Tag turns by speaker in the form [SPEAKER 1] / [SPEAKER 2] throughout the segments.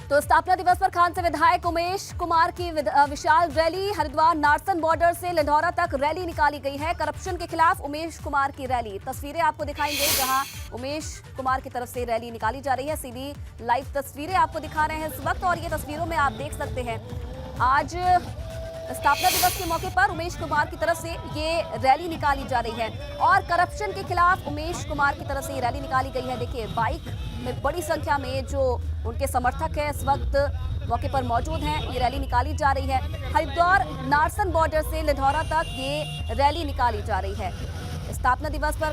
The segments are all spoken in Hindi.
[SPEAKER 1] तो स्थापना दिवस पर खान से विधायक उमेश कुमार की विशाल रैली। हरिद्वार नारसन बॉर्डर से लिंधौरा तक रैली निकाली गई है। करप्शन के खिलाफ उमेश कुमार की रैली, तस्वीरें आपको दिखाएंगे जहां उमेश कुमार की तरफ से रैली निकाली जा रही है। सीधी लाइव तस्वीरें आपको दिखा रहे हैं इस वक्त, और ये तस्वीरों में आप देख सकते हैं आज स्थापना दिवस के मौके पर उमेश कुमार की तरफ से ये रैली निकाली जा रही है और करप्शन के खिलाफ उमेश कुमार की तरफ से ये रैली निकाली गई है। देखिए, बाइक में बड़ी संख्या में जो उनके समर्थक हैं इस वक्त मौके पर मौजूद हैं। ये रैली निकाली जा रही है। हरिद्वार नारसन बॉर्डर से लिंधौरा तक ये रैली निकाली जा रही है। स्थापना दिवस पर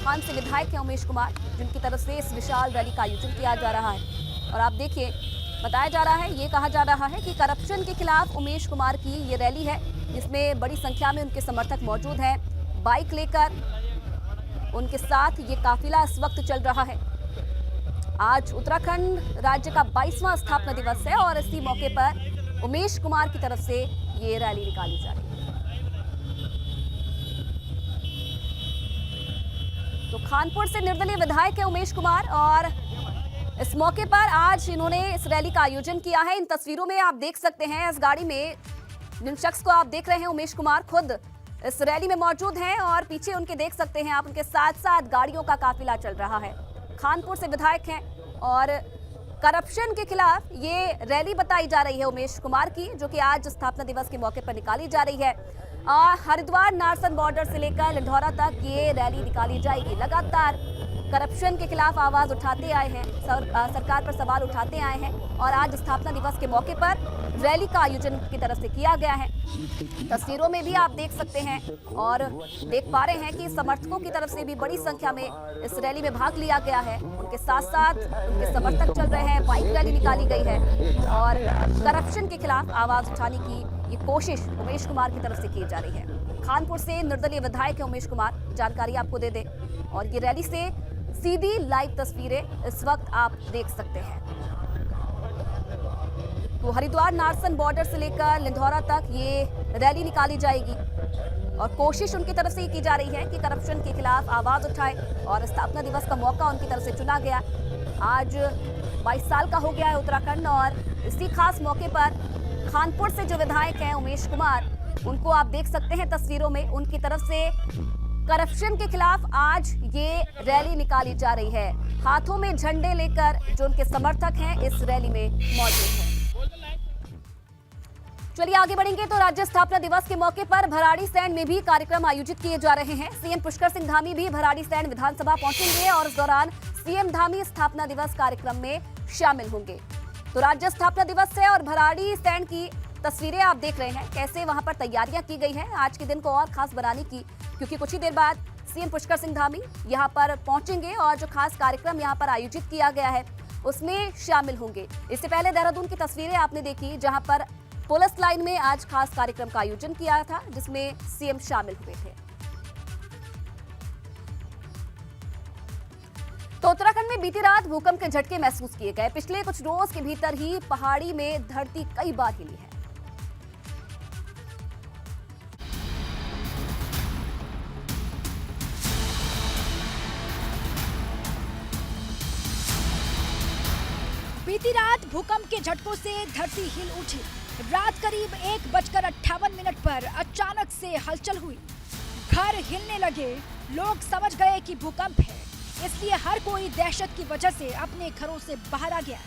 [SPEAKER 1] खान से विधायक हैं उमेश कुमार, जिनकी तरफ से इस विशाल रैली का आयोजन किया जा रहा है। और आप देखिए, बताया जा रहा है, ये कहा जा रहा है कि करप्शन के खिलाफ उमेश कुमार की ये रैली है, जिसमें बड़ी संख्या में उनके समर्थक मौजूद हैं। बाइक लेकर उनके साथ ये काफिला इस वक्त चल रहा है। आज उत्तराखंड राज्य का 22वां स्थापना दिवस है और इसी मौके पर उमेश कुमार की तरफ से ये रैली निकाली जा रही है। तो खानपुर से निर्दलीय विधायक है उमेश कुमार और इस मौके पर आज इन्होंने इस रैली का आयोजन किया है। इन तस्वीरों में आप देख सकते हैं, इस गाड़ी में जिन शख्स को आप देख रहे हैं उमेश कुमार खुद इस रैली में मौजूद हैं और पीछे उनके देख सकते हैं आप, उनके साथ साथ गाड़ियों का काफिला चल रहा है। खानपुर से विधायक हैं और करप्शन के खिलाफ ये रैली बताई जा रही है उमेश कुमार की, जो कि आज स्थापना दिवस के मौके पर निकाली जा रही है। हरिद्वार नारसन बॉर्डर से लेकर लिंधौरा तक ये रैली निकाली जाएगी। लगातार करप्शन के खिलाफ आवाज उठाते आए हैं, सरकार पर सवाल उठाते आए हैं और आज स्थापना दिवस के मौके पर रैली का आयोजन की तरफ से किया गया है। तस्वीरों में भी आप देख सकते हैं और देख पा रहे हैं कि समर्थकों की तरफ से भी बड़ी संख्या में इस रैली में भाग लिया गया है। उनके साथ साथ उनके समर्थक चल रहे हैं, बाइक रैली निकाली गई है और करप्शन के खिलाफ आवाज उठाने की ये कोशिश उमेश कुमार की तरफ से की जा रही है। खानपुर से निर्दलीय विधायक है उमेश कुमार, जानकारी आपको दे दें। और ये रैली से सीधी लाइव तस्वीरें इस वक्त आप देख सकते हैं। तो हरिद्वार नारसन बॉर्डर से लेकर लिंधौरा तक ये रैली निकाली जाएगी और कोशिश उनकी तरफ से ये की जा रही है कि करप्शन के खिलाफ आवाज उठाए और स्थापना दिवस का मौका उनकी तरफ से चुना गया। आज 22 साल का हो गया है उत्तराखंड और इसी खास मौके पर खानपुर से जो विधायक हैं उमेश कुमार, उनको आप देख सकते हैं तस्वीरों में, उनकी तरफ से करप्शन के खिलाफ आज ये रैली निकाली जा रही है। हाथों में झंडे लेकर जो उनके समर्थक हैं इस रैली में मौजूद हैं। चलिए आगे बढ़ेंगे। तो राज्य स्थापना दिवस के मौके पर भराड़ीसैंण में भी कार्यक्रम आयोजित किए जा रहे हैं। सीएम पुष्कर सिंह धामी भी भराड़ीसैंण विधानसभा पहुंचेंगे और इस दौरान सीएम धामी स्थापना दिवस कार्यक्रम में शामिल होंगे। तो राज्य स्थापना दिवस है और भराड़ीसैंण की तस्वीरें आप देख रहे हैं, कैसे वहां पर तैयारियां की गई हैं आज के दिन को और खास बनाने की, क्योंकि कुछ ही देर बाद सीएम पुष्कर सिंह धामी यहां पर पहुंचेंगे और जो खास कार्यक्रम यहां पर आयोजित किया गया है उसमें शामिल होंगे। इससे पहले देहरादून की तस्वीरें आपने देखी, जहां पर पुलिस लाइन में आज खास कार्यक्रम का आयोजन किया था जिसमें सीएम शामिल हुए थे। तो उत्तराखंड में बीती रात भूकंप के झटके महसूस किए गए। पिछले कुछ रोज के भीतर ही पहाड़ी में धरती कई बार हिली है।
[SPEAKER 2] बीती रात भूकंप के झटकों से धरती हिल उठी। रात करीब 1:58 पर अचानक से हलचल हुई। घर हिलने लगे। लोग समझ गए कि भूकंप है, इसलिए हर कोई दहशत की वजह से अपने घरों से बाहर आ गया।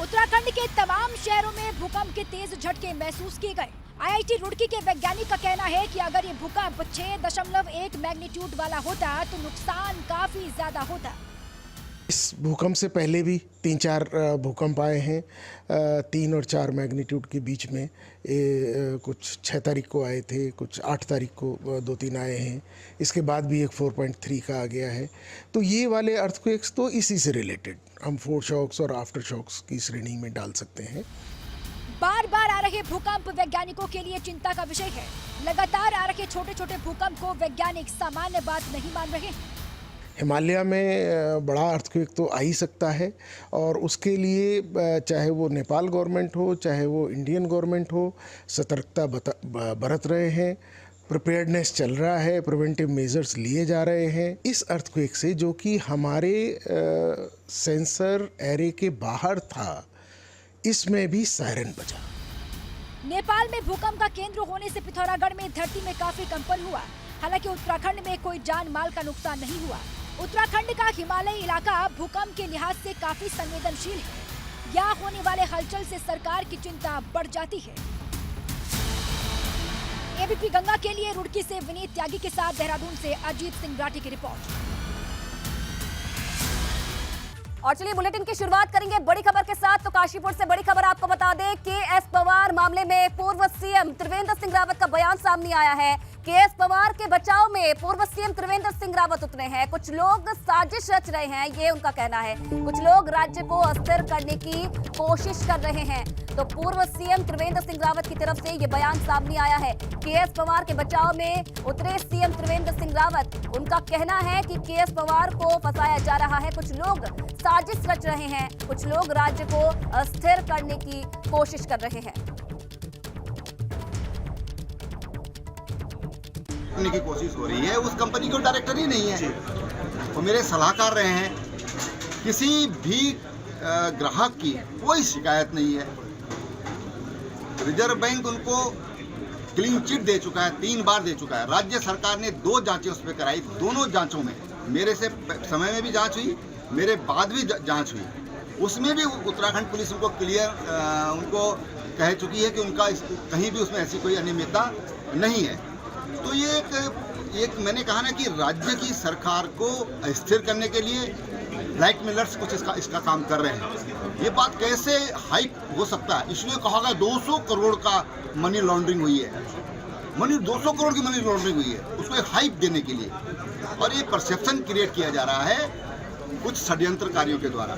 [SPEAKER 2] उत्तराखंड के तमाम शहरों में भूकंप के तेज झटके महसूस किए गए। आईआईटी रुड़की के वैज्ञानिक का कहना है कि अगर ये भूकंप 6.1 मैग्नीट्यूड वाला होता तो नुकसान काफी ज्यादा होता।
[SPEAKER 3] इस भूकंप से पहले भी 3-4 भूकंप आए हैं, 3 और 4 मैग्नीट्यूड के बीच में। कुछ 6 तारीख को आए थे, कुछ 8 तारीख को 2-3 आए हैं। इसके बाद भी एक 4.3 का आ गया है। तो ये वाले अर्थक्वेक्स तो इसी से रिलेटेड हम फोर शॉक्स और आफ्टर शॉक्स की श्रेणी में डाल सकते हैं।
[SPEAKER 2] बार बार आ रहे भूकंप वैज्ञानिकों के लिए चिंता का विषय है। लगातार आ रहे छोटे छोटे भूकंप को वैज्ञानिक सामान्य बात नहीं मान रहे।
[SPEAKER 3] हिमालय में बड़ा अर्थक्वेक तो आ ही सकता है और उसके लिए चाहे वो नेपाल गवर्नमेंट हो, चाहे वो इंडियन गवर्नमेंट हो, सतर्कता बरत रहे हैं। प्रिपेयर्डनेस चल रहा है, प्रिवेंटिव मेजर्स लिए जा रहे हैं। इस अर्थक्वेक से, जो कि हमारे सेंसर एरे के बाहर था, इसमें भी सायरन बजा।
[SPEAKER 2] नेपाल में भूकंप का केंद्र होने से पिथौरागढ़ में धरती में काफी कंपन हुआ। हालांकि उत्तराखंड में कोई जान माल का नुकसान नहीं हुआ। उत्तराखंड का हिमालयी इलाका भूकंप के लिहाज से काफी संवेदनशील है। यहाँ होने वाले हलचल से सरकार की चिंता बढ़ जाती है। एबीपी गंगा के लिए रुड़की से विनीत त्यागी के साथ देहरादून से अजीत सिंह राठी की रिपोर्ट।
[SPEAKER 1] और चलिए बुलेटिन की शुरुआत करेंगे बड़ी खबर के साथ। तो काशीपुर से बड़ी खबर आपको बता दें, केएस पवार मामले में पूर्व सीएम त्रिवेंद्र सिंह रावत का बयान सामने आया है। केएस पवार के बचाव में पूर्व सीएम त्रिवेंद्र सिंह रावत उतरे हैं। कुछ लोग साजिश रच रहे हैं, ये उनका कहना है। कुछ लोग राज्य को अस्थिर करने की कोशिश कर रहे हैं। तो पूर्व सीएम त्रिवेंद्र सिंह रावत की तरफ से ये बयान सामने आया है। केएस पवार के बचाव में उतरे सीएम त्रिवेंद्र सिंह रावत। उनका कहना है कि केएस पवार को फंसाया जा रहा है, कुछ लोग साजिश रच रहे हैं, कुछ लोग राज्य को अस्थिर करने की कोशिश कर रहे हैं।
[SPEAKER 4] करने की कोशिश हो रही है। उस कंपनी को डायरेक्टर ही नहीं है, वो मेरे सलाहकार रहे हैं। किसी भी ग्राहक की कोई शिकायत नहीं है। रिजर्व बैंक उनको क्लीन चिट दे चुका है, 3 बार दे चुका है। राज्य सरकार ने 2 जांचें उस पर कराई। दोनों जांचों में मेरे से समय में भी जांच हुई, मेरे बाद भी जांच हुई। उसमें भी उत्तराखंड पुलिस उनको उनको कह चुकी है कि उनका कहीं भी उसमें ऐसी कोई अनियमितता नहीं है। तो ये एक मैंने कहा ना कि राज्य की सरकार को स्थिर करने के लिए ब्लैकमेलर्स कुछ इसका काम कर रहे हैं। ये बात कैसे हाइप हो सकता है? इसलिए कहा गया 200 करोड़ का मनी लॉन्ड्रिंग हुई है। 200 करोड़ की मनी लॉन्ड्रिंग हुई है, उसको हाइप देने के लिए। और ये परसेप्शन क्रिएट किया जा रहा है कुछ षड्यंत्रकारियों के द्वारा।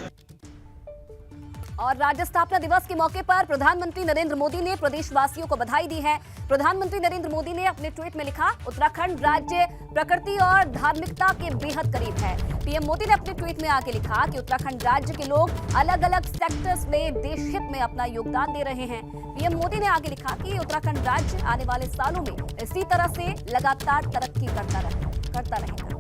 [SPEAKER 1] और राज्य स्थापना दिवस के मौके पर प्रधानमंत्री नरेंद्र मोदी ने प्रदेशवासियों को बधाई दी है। प्रधानमंत्री नरेंद्र मोदी ने अपने ट्वीट में लिखा, उत्तराखंड राज्य प्रकृति और धार्मिकता के बेहद करीब है। पीएम मोदी ने अपने ट्वीट में आगे लिखा कि उत्तराखंड राज्य के लोग अलग अलग सेक्टर्स में देश हित में अपना योगदान दे रहे हैं। पीएम मोदी ने आगे लिखा कि उत्तराखंड राज्य आने वाले सालों में इसी तरह से लगातार तरक्की करता रहेगा।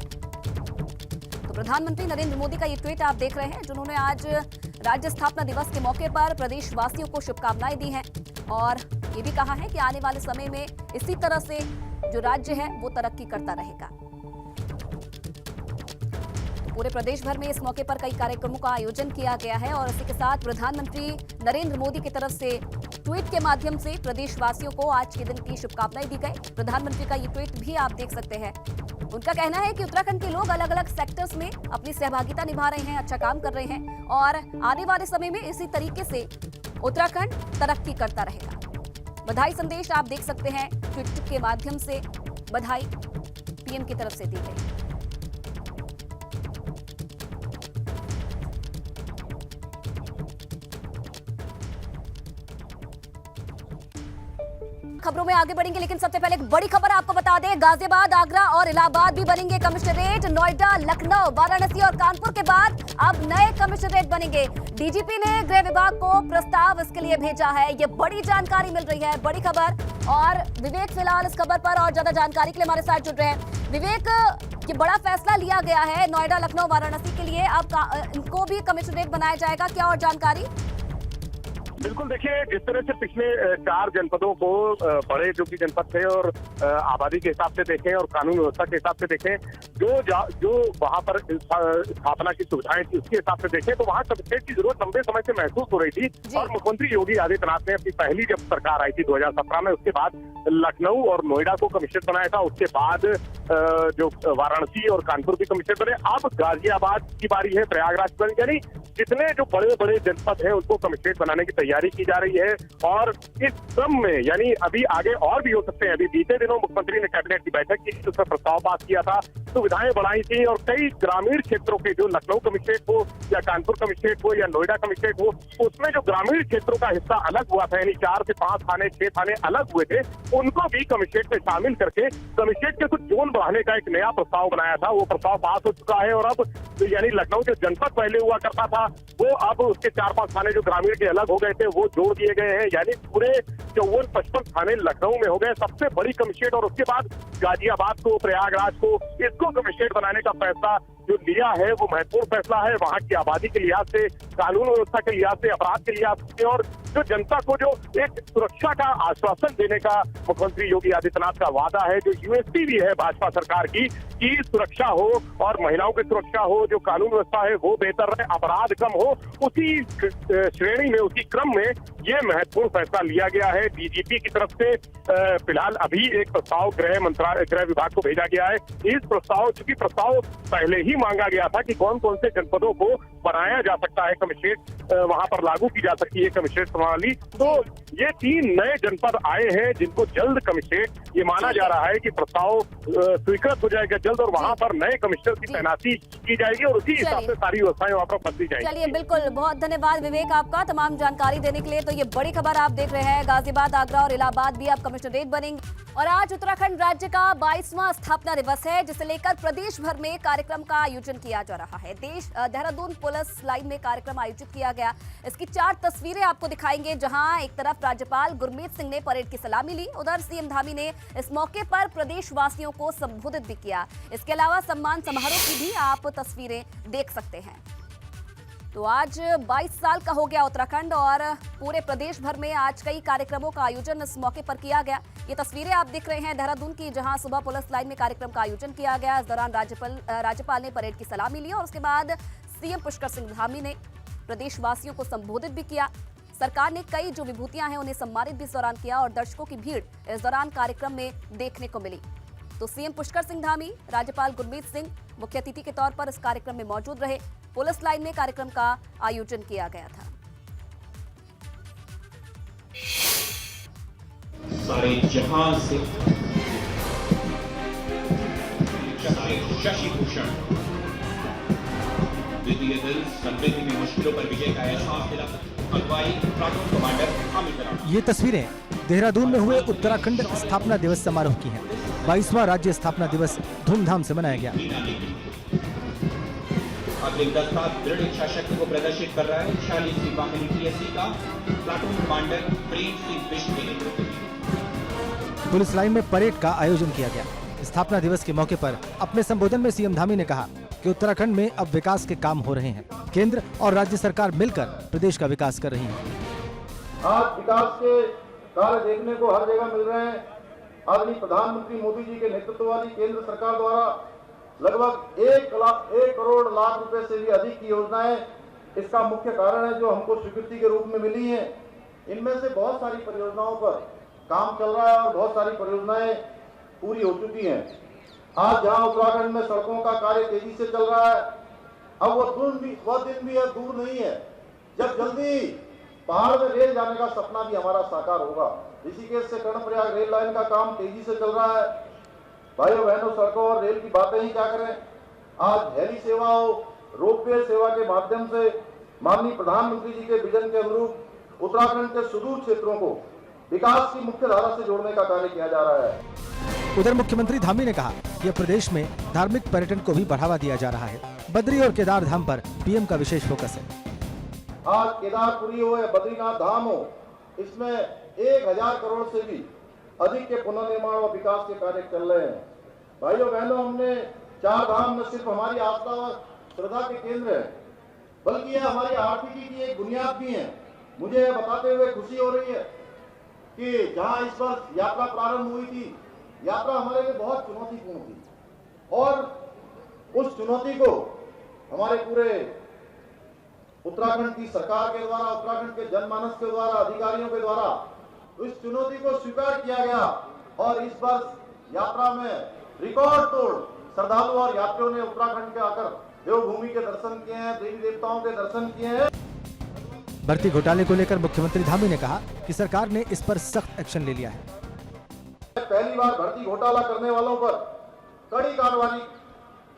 [SPEAKER 1] तो प्रधानमंत्री नरेंद्र मोदी का ये ट्वीट आप देख रहे हैं, जिन्होंने आज राज्य स्थापना दिवस के मौके पर प्रदेशवासियों को शुभकामनाएं दी हैं और ये भी कहा है कि आने वाले समय में इसी तरह से जो राज्य है वो तरक्की करता रहेगा। तो पूरे प्रदेश भर में इस मौके पर कई कार्यक्रमों का आयोजन किया गया है और इसी के साथ प्रधानमंत्री नरेंद्र मोदी की तरफ से ट्वीट के माध्यम से प्रदेशवासियों को आज के दिन की शुभकामनाएं दी गई। प्रधानमंत्री का ये ट्वीट भी आप देख सकते हैं। उनका कहना है कि उत्तराखंड के लोग अलग अलग सेक्टर्स में अपनी सहभागिता निभा रहे हैं, अच्छा काम कर रहे हैं और आने वाले समय में इसी तरीके से उत्तराखंड तरक्की करता रहेगा। बधाई संदेश आप देख सकते हैं, ट्वीट के माध्यम से बधाई पीएम की तरफ से दी गई। खबरों में आगे बढ़ेंगे, लेकिन सबसे पहले एक बड़ी खबर आपको बता दें। गाजियाबाद, आगरा और इलाहाबाद भी बनेंगे कमिश्नरेट। नोएडा, लखनऊ, वाराणसी और कानपुर के बाद अब नए कमिश्नरेट बनेंगे। डीजीपी ने गृह विभाग को प्रस्ताव इसके लिए भेजा है। ये बड़ी जानकारी मिल रही है, बड़ी खबर। और विवेक फिलहाल इस खबर पर और ज्यादा जानकारी के लिए हमारे साथ जुड़ रहे हैं। विवेक, ये बड़ा फैसला लिया गया है नोएडा, लखनऊ, वाराणसी के लिए, अब इनको भी कमिश्नरेट बनाया जाएगा, क्या और जानकारी?
[SPEAKER 5] बिल्कुल, देखिए जिस तरह से पिछले 4 जनपदों को बड़े जो कि जनपद थे और आबादी के हिसाब से देखें और कानून व्यवस्था के हिसाब से देखें, जो वहां पर स्थापना की सुविधाएं थी उसके हिसाब से देखें तो वहां कमिश्नरेट की जरूरत लंबे समय से महसूस हो रही थी। और मुख्यमंत्री योगी आदित्यनाथ ने अपनी पहली जब सरकार आई थी 2017 में, उसके बाद लखनऊ और नोएडा को कमिश्नरेट बनाया था। उसके बाद जो वाराणसी और कानपुर भी कमिश्नरेट बने। अब गाजियाबाद की बारी है, प्रयागराज बनी, यानी जितने जो बड़े बड़े जनपद हैं उनको कमिश्नरेट बनाने की तैयारी की जा रही है। और इस क्रम में यानी अभी आगे और भी हो सकते हैं। अभी बीते दिनों मुख्यमंत्री ने कैबिनेट की बैठक की, उसमें प्रस्ताव पास किया था, सुविधाएं बढ़ाई थी और कई ग्रामीण क्षेत्रों के जो लखनऊ कमिश्नरेट हो या कानपुर कमिश्नरेट हो या नोएडा कमिश्नरेट हो, उसमें जो ग्रामीण क्षेत्रों का हिस्सा अलग हुआ था, यानी 4 से 5 थाने 6 थाने अलग हुए थे, उनको भी कमिश्नरेट में शामिल करके कमिश्नरेट के कुछ जोन बढ़ाने का एक नया प्रस्ताव बनाया था। वो प्रस्ताव पास हो चुका है और अब यानी लखनऊ के जनपद पहले हुआ करता था, वो अब उसके 4-5 थाने जो ग्रामीण के अलग हो गए थे वो जोड़ दिए गए हैं। यानी पूरे 54-55 थाने लखनऊ में हो गए, सबसे बड़ी कमिश्नरेट। और उसके बाद गाजियाबाद को, प्रयागराज को, इसको कमिश्नरेट बनाने का फैसला जो लिया है वो महत्वपूर्ण फैसला है, वहाँ की आबादी के लिहाज से, कानून व्यवस्था के लिहाज से, अपराध के लिहाज से, और जो जनता को जो एक सुरक्षा का आश्वासन देने का मुख्यमंत्री योगी आदित्यनाथ का वादा है, जो यूएसपी भी है भाजपा सरकार की, कि सुरक्षा हो और महिलाओं की सुरक्षा हो, जो कानून व्यवस्था है वो बेहतर रहे, अपराध कम हो, उसी श्रेणी में, उसी क्रम में ये महत्वपूर्ण फैसला लिया गया है डीजीपी की तरफ से। फिलहाल अभी एक प्रस्ताव गृह विभाग को भेजा गया है। इस प्रस्ताव, चूंकि प्रस्ताव पहले ही मांगा गया था कि कौन कौन से जनपदों को बनाया जा सकता है कमिश्नरेट, वहां पर लागू की जा सकती है कमिश्नरेट प्रणाली, तो ये 3 नए जनपद आए हैं जिनको जल्द कमिश्नरेट, ये माना जा रहा है कि प्रस्ताव स्वीकृत हो जाएगा जल्द, और वहां पर नए कमिश्नर की तैनाती की जाएगी और उसी हिसाब से सारी व्यवस्थाएं वहां पर बदली जाएंगी।
[SPEAKER 1] चलिए, बिल्कुल, बहुत धन्यवाद विवेक आपका तमाम जानकारी देने के लिए। तो ये बड़ी खबर आप देख रहे हैं, गाजियाबाद, आगरा और इलाहाबाद भी अब कमिश्नरेट बनेंगे। और आज उत्तराखंड राज्य का 22वां स्थापना दिवस है, जिसे लेकर प्रदेश भर में कार्यक्रम का आयोजन किया जा रहा है। देहरादून पुलिस लाइन में कार्यक्रम आयोजित किया गया। इसकी 4 तस्वीरें आपको दिखाएंगे, जहां एक तरफ राज्यपाल गुरमीत सिंह ने परेड की सलामी ली, उधर सीएम धामी ने इस मौके पर प्रदेशवासियों को संबोधित भी किया। इसके अलावा सम्मान समारोह की भी आप तस्वीरें देख सकते हैं। तो आज 22 साल का हो गया उत्तराखंड, और पूरे प्रदेश भर में आज कई कार्यक्रमों का आयोजन इस मौके पर किया गया। ये तस्वीरें आप देख रहे हैं देहरादून की, जहां सुबह पुलिस लाइन में कार्यक्रम का आयोजन किया गया। इस दौरान राज्यपाल ने परेड की सलामी ली और उसके बाद सीएम पुष्कर सिंह धामी ने प्रदेशवासियों को संबोधित भी किया। सरकार ने कई जो विभूतियां हैं उन्हें सम्मानित भी इस दौरान किया, और दर्शकों की भीड़ इस दौरान कार्यक्रम में देखने को मिली। तो सीएम पुष्कर सिंह धामी, राज्यपाल गुरमीत सिंह मुख्य अतिथि के तौर पर इस कार्यक्रम में मौजूद रहे। पुलिस लाइन में कार्यक्रम का आयोजन किया गया था।
[SPEAKER 6] सारे जहां से शशि भूषण द्वितीय दल समृद्धि में मुश्किलों पर विजय का एहसास दिलाता अगुवाई प्लाटून कमांडर हामिद राणा।
[SPEAKER 7] ये तस्वीरें देहरादून में हुए उत्तराखंड स्थापना दिवस समारोह की हैं। 22वां राज्य स्थापना दिवस धूमधाम से मनाया गया।
[SPEAKER 6] अग्रिम दस्ता दृढ़ इच्छा शक्ति को प्रदर्शित कर रहा है। 46वीं वाहिनी टीएससी का प्लाटून कमांडर प्रेम सिंह बिष्ट के नेतृत्व में
[SPEAKER 7] पुलिस लाइन में परेड का आयोजन किया गया। स्थापना दिवस के मौके पर अपने संबोधन में सीएम धामी ने कहा कि उत्तराखंड में अब विकास के काम हो रहे हैं। केंद्र और राज्य सरकार मिलकर प्रदेश का विकास कर रही है।
[SPEAKER 8] आज विकास के कार्य देखने को हर जगह मिल रहे हैं। आदरणीय प्रधानमंत्री मोदी जी के नेतृत्व वाली केंद्र सरकार द्वारा लगभग 1 करोड़ लाख रुपए से भी अधिक की योजनाएं इसका मुख्य कारण है, जो हमको स्वीकृति के रूप में मिली हैं। इनमें से बहुत सारी परियोजनाओं पर काम चल रहा है और बहुत सारी परियोजनाएं पूरी हो चुकी हैं। आज जहां उत्तराखंड में सड़कों का कार्य तेजी से चल रहा है, अब वह दिन भी दूर नहीं है जब जल्दी पहाड़ में रेल जाने का सपना भी हमारा साकार होगा। ऋषिकेश से कर्णप्रयाग रेल लाइन का काम तेजी से चल रहा है। भाइयों बहनों, सड़कों और रेल की बातें ही क्या करें, आज हेली सेवा हो, रोपवे सेवा के माध्यम से माननीय प्रधानमंत्री जी के विजन के अनुरूप उत्तराखंड के सुदूर क्षेत्रों को विकास की मुख्य धारा से जोड़ने का कार्य किया जा रहा है।
[SPEAKER 7] उधर मुख्यमंत्री धामी ने कहा कि प्रदेश में धार्मिक पर्यटन को भी बढ़ावा दिया जा रहा है। बद्री और केदार धाम पर पीएम का विशेष फोकस है।
[SPEAKER 8] आज केदारपुरी हो या बद्रीनाथ धाम हो, इसमें 1000 करोड़ से भी अधिक के पुनर्निर्माण और विकास के कार्य चल रहे हैं। भाइयों बहनों, हमने 4 धाम न सिर्फ हमारी आस्था और श्रद्धा के केंद्र है, बल्कि यह हमारी आर्थिकी की एक बुनियाद भी है। मुझे यह बताते हुए खुशी हो रही है कि जहां इस वर्ष यात्रा प्रारंभ हुई थी, यात्रा हमारे लिए बहुत चुनौतीपूर्ण थी, और उस चुनौती को हमारे पूरे उत्तराखंड की सरकार के द्वारा, उत्तराखंड के जनमानस के द्वारा, अधिकारियों के द्वारा इस चुनौती को स्वीकार किया गया, और इस वर्ष यात्रा में रिकॉर्ड तोड़ श्रद्धालु और यात्रियों ने उत्तराखंड के आकर देवभूमि के दर्शन किए हैं, देवी देवताओं के दर्शन किए हैं।
[SPEAKER 7] भर्ती घोटाले को लेकर मुख्यमंत्री धामी ने कहा कि सरकार ने इस पर सख्त एक्शन ले लिया है।
[SPEAKER 8] पहली बार भर्ती घोटाला करने वालों पर कड़ी कार्रवाई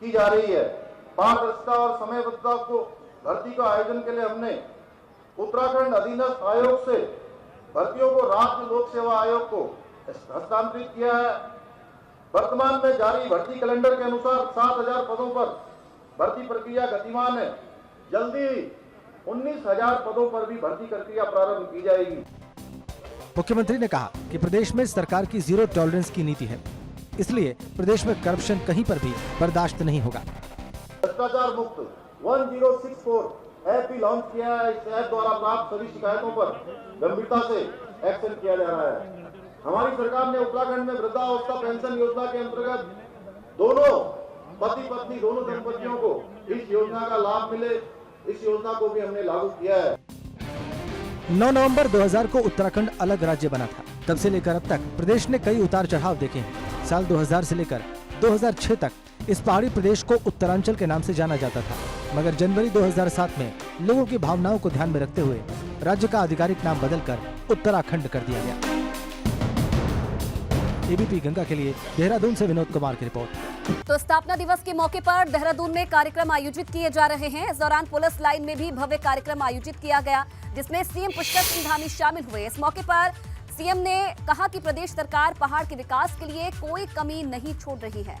[SPEAKER 8] की जा रही है। पारदर्शिता और समयबद्धता को भर्ती का आयोजन के लिए हमने उत्तराखंड अधीनस्थ आयोग से भर्तियों को राज्य लोक सेवा आयोग को हस्तांतरित किया है। वर्तमान में जारी भर्ती कैलेंडर के अनुसार 7000 पदों पर भर्ती प्रक्रिया गतिमान है। जल्दी 19000 पदों पर भी भर्ती प्रक्रिया प्रारंभ की जाएगी।
[SPEAKER 7] मुख्यमंत्री ने कहा कि प्रदेश में सरकार की जीरो टॉलरेंस की नीति है, इसलिए प्रदेश में करप्शन कहीं पर भी बर्दाश्त नहीं होगा।
[SPEAKER 8] भ्रष्टाचार मुक्त 1064 ऐप भी लॉन्च किया है। इस ऐप द्वारा प्राप्त सभी शिकायतों पर गंभीरता से एक्शन किया जा रहा है। हमारी सरकार ने उत्तराखंड में वृद्धावस्था पेंशन योजना के अंतर्गत दोनों पति पत्नी दोनों दंपतियों को इस योजना का लाभ मिले, इस योजना को भी हमने लागू किया है।
[SPEAKER 7] 9 नवंबर 2000 को उत्तराखंड अलग राज्य बना था। तब से लेकर अब तक प्रदेश ने कई उतार चढ़ाव देखे हैं। साल 2000 से लेकर 2006 तक इस पहाड़ी प्रदेश को उत्तरांचल के नाम से जाना जाता था, मगर जनवरी 2007 में लोगों की भावनाओं को ध्यान में रखते हुए राज्य का आधिकारिक नाम बदलकर उत्तराखंड कर दिया गया। एबीपी गंगा के लिए देहरादून से विनोद कुमार की रिपोर्ट।
[SPEAKER 1] तो स्थापना दिवस के मौके पर देहरादून में कार्यक्रम आयोजित किए जा रहे हैं। इस दौरान पुलिस लाइन में भी भव्य कार्यक्रम आयोजित किया गया, जिसमें सीएम पुष्कर सिंह धामी शामिल हुए। इस मौके पर सीएम ने कहा कि प्रदेश सरकार पहाड़ के विकास के लिए कोई कमी नहीं छोड़ रही है।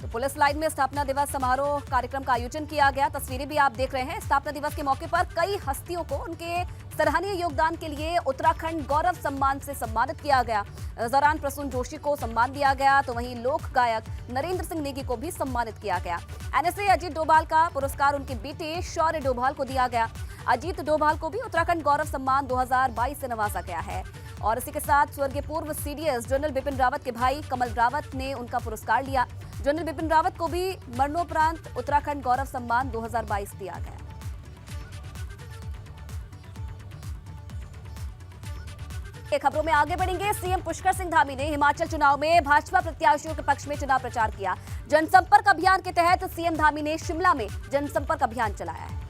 [SPEAKER 1] तो पुलिस लाइन में स्थापना दिवस समारोह कार्यक्रम का आयोजन किया गया। तस्वीरें भी आप देख रहे हैं। स्थापना दिवस के मौके पर कई हस्तियों को उनके सराहनीय योगदान के लिए उत्तराखंड गौरव सम्मान से सम्मानित किया गया। इस दौरान प्रसून जोशी को सम्मान दिया गया, तो वहीं लोक गायक नरेंद्र सिंह नेगी को भी सम्मानित किया गया। एनएसए अजीत डोभाल का पुरस्कार उनके बेटे शौर्य डोभाल को दिया गया। अजीत डोभाल को भी उत्तराखंड गौरव सम्मान 2022 से नवाजा गया है। और इसी के साथ स्वर्गीय पूर्व सीडीएस जनरल बिपिन रावत के भाई कमल रावत ने उनका पुरस्कार लिया। जनरल बिपिन रावत को भी मरणोपरांत उत्तराखंड गौरव सम्मान 2022 दिया गया। खबरों में आगे बढ़ेंगे। सीएम पुष्कर सिंह धामी ने हिमाचल चुनाव में भाजपा प्रत्याशियों के पक्ष में चुनाव प्रचार किया। जनसंपर्क अभियान के तहत सीएम धामी ने शिमला में जनसंपर्क अभियान चलाया है।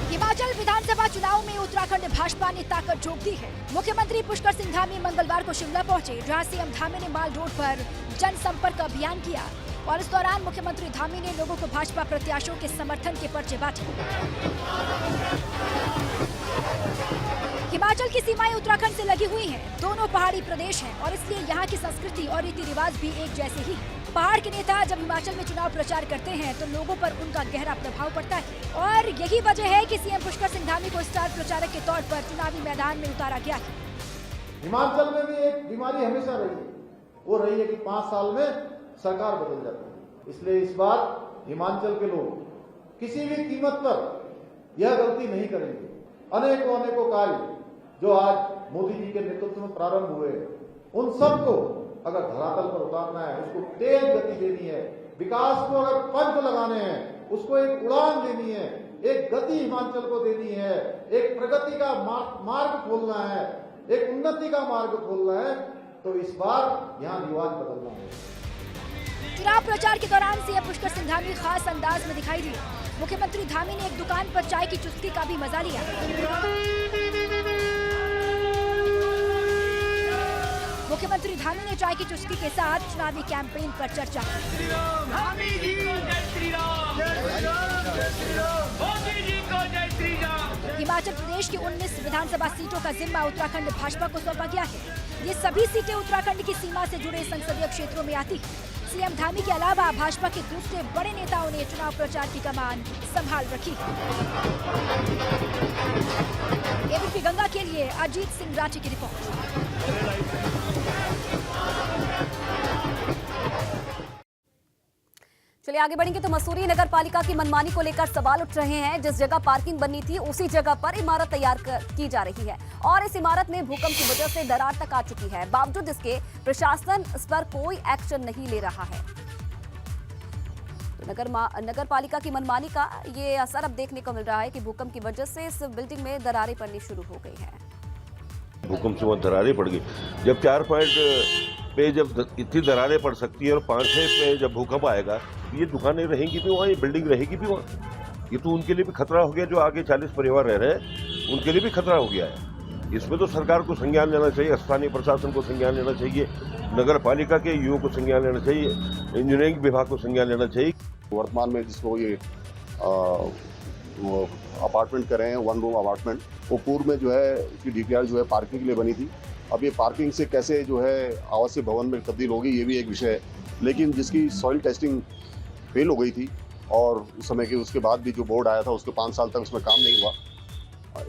[SPEAKER 2] हिमाचल विधानसभा चुनाव में उत्तराखंड भाजपा ने ताकत झोंक दी है। मुख्यमंत्री पुष्कर सिंह धामी मंगलवार को शिमला पहुंचे, जहां सीएम धामी ने माल रोड पर जनसंपर्क अभियान किया और इस दौरान मुख्यमंत्री धामी ने लोगों को भाजपा प्रत्याशियों के समर्थन के पर्चे बांटे। हिमाचल की सीमाएं उत्तराखंड से लगी हुई हैं। दोनों पहाड़ी प्रदेश हैं और इसलिए यहाँ की संस्कृति और रीति रिवाज भी एक जैसे ही हैं। पहाड़ के नेता जब हिमाचल में चुनाव प्रचार करते हैं तो लोगों पर उनका गहरा प्रभाव पड़ता है और यही वजह है कि सीएम पुष्कर सिंह धामी को स्टार प्रचारक के तौर पर चुनावी मैदान में उतारा गया है।
[SPEAKER 8] हिमाचल में भी एक बीमारी हमेशा रही है, वो रही है कि 5 साल में सरकार बदल जाती है। इसलिए इस बार हिमाचल के लोग किसी भी कीमत पर यह गलती नहीं करेंगे। अनेकों कार्य जो आज मोदी जी के नेतृत्व में प्रारंभ हुए, उन सबको अगर धरातल पर उतारना है, उसको तेज गति देनी है, विकास को अगर पंख लगाने हैं, उसको एक उड़ान देनी है, एक गति हिमाचल को देनी है, एक प्रगति का मार्ग खोलना है, एक उन्नति का मार्ग खोलना है, तो इस बार यहाँ रिवाज बदलना है।
[SPEAKER 2] चुनाव प्रचार के दौरान सीएम पुष्कर सिंह धामी खास अंदाज में दिखाई दिए। मुख्यमंत्री धामी ने एक दुकान पर चाय की चुस्की का भी मजा लिया। मुख्यमंत्री धामी ने चाय की चुस्की के साथ चुनावी कैंपेन पर चर्चा की। हिमाचल प्रदेश की 19 विधानसभा सीटों का जिम्मा उत्तराखंड भाजपा को सौंपा गया है। ये सभी सीटें उत्तराखंड की सीमा से जुड़े संसदीय क्षेत्रों में आती हैं। सीएम धामी के अलावा भाजपा के दूसरे बड़े नेताओं ने चुनाव प्रचार की कमान संभाल रखी है। एबीपी गंगा के लिए अजीत सिंह राठी की रिपोर्ट।
[SPEAKER 1] चलिए आगे बढ़ेंगे। तो मसूरी नगर पालिका की मनमानी को लेकर सवाल उठ रहे हैं। जिस जगह पार्किंग बननी थी उसी जगह पर इमारत तैयार की जा रही है और इस इमारत में भूकंप की वजह से दरार तक आ चुकी है। बावजूद इसके प्रशासन इस पर कोई एक्शन नहीं ले रहा है। तो नगर पालिका की मनमानी का ये असर अब देखने को मिल रहा है कि भूकंप की वजह से इस बिल्डिंग में दरारें पड़नी शुरू हो गई है।
[SPEAKER 9] भूकंप से वहाँ दरारें पड़ गई। जब 4 पॉइंट पे जब इतनी दरारें पड़ सकती है और 5-6 पे जब भूकंप आएगा, ये दुकानें रहेंगी भी वहाँ, ये बिल्डिंग रहेगी भी वहाँ। ये तो उनके लिए भी खतरा हो गया। जो आगे 40 परिवार रह रहे हैं उनके लिए भी खतरा हो गया है। इसमें तो सरकार को संज्ञान लेना चाहिए, स्थानीय प्रशासन को संज्ञान लेना चाहिए, नगर पालिका के यूओ को संज्ञान लेना चाहिए, इंजीनियरिंग विभाग को संज्ञान लेना चाहिए।
[SPEAKER 10] वर्तमान में जिसको ये अपार्टमेंट कर रहे हैं, 1 रूम अपार्टमेंट, वो पूर्व में जो है इसकी डीपीआर जो है पार्किंग के लिए बनी थी। अब ये पार्किंग से कैसे जो है आवासीय भवन में तब्दील होगी, ये भी एक विषय है। लेकिन जिसकी सॉइल टेस्टिंग फेल हो गई थी, और उस समय के उसके बाद भी जो बोर्ड आया था उसके 5 साल तक उसमें काम नहीं हुआ।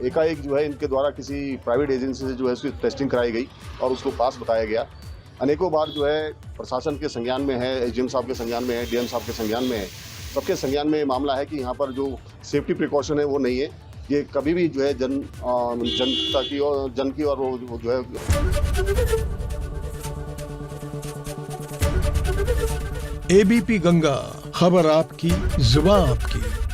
[SPEAKER 10] एकाएक जो है इनके द्वारा किसी प्राइवेट एजेंसी से जो है उसकी टेस्टिंग कराई गई और उसको पास बताया गया। अनेकों बार जो है प्रशासन के संज्ञान में है, एसडीएम साहब के संज्ञान में है, डीएम साहब के संज्ञान में है, सबके संज्ञान में मामला है कि यहाँ पर जो सेफ्टी प्रिकॉशन है वो नहीं है। ये कभी भी जो है जनता की और जन की और वो जो है।
[SPEAKER 11] एबीपी गंगा, खबर आपकी, जुबान आपकी।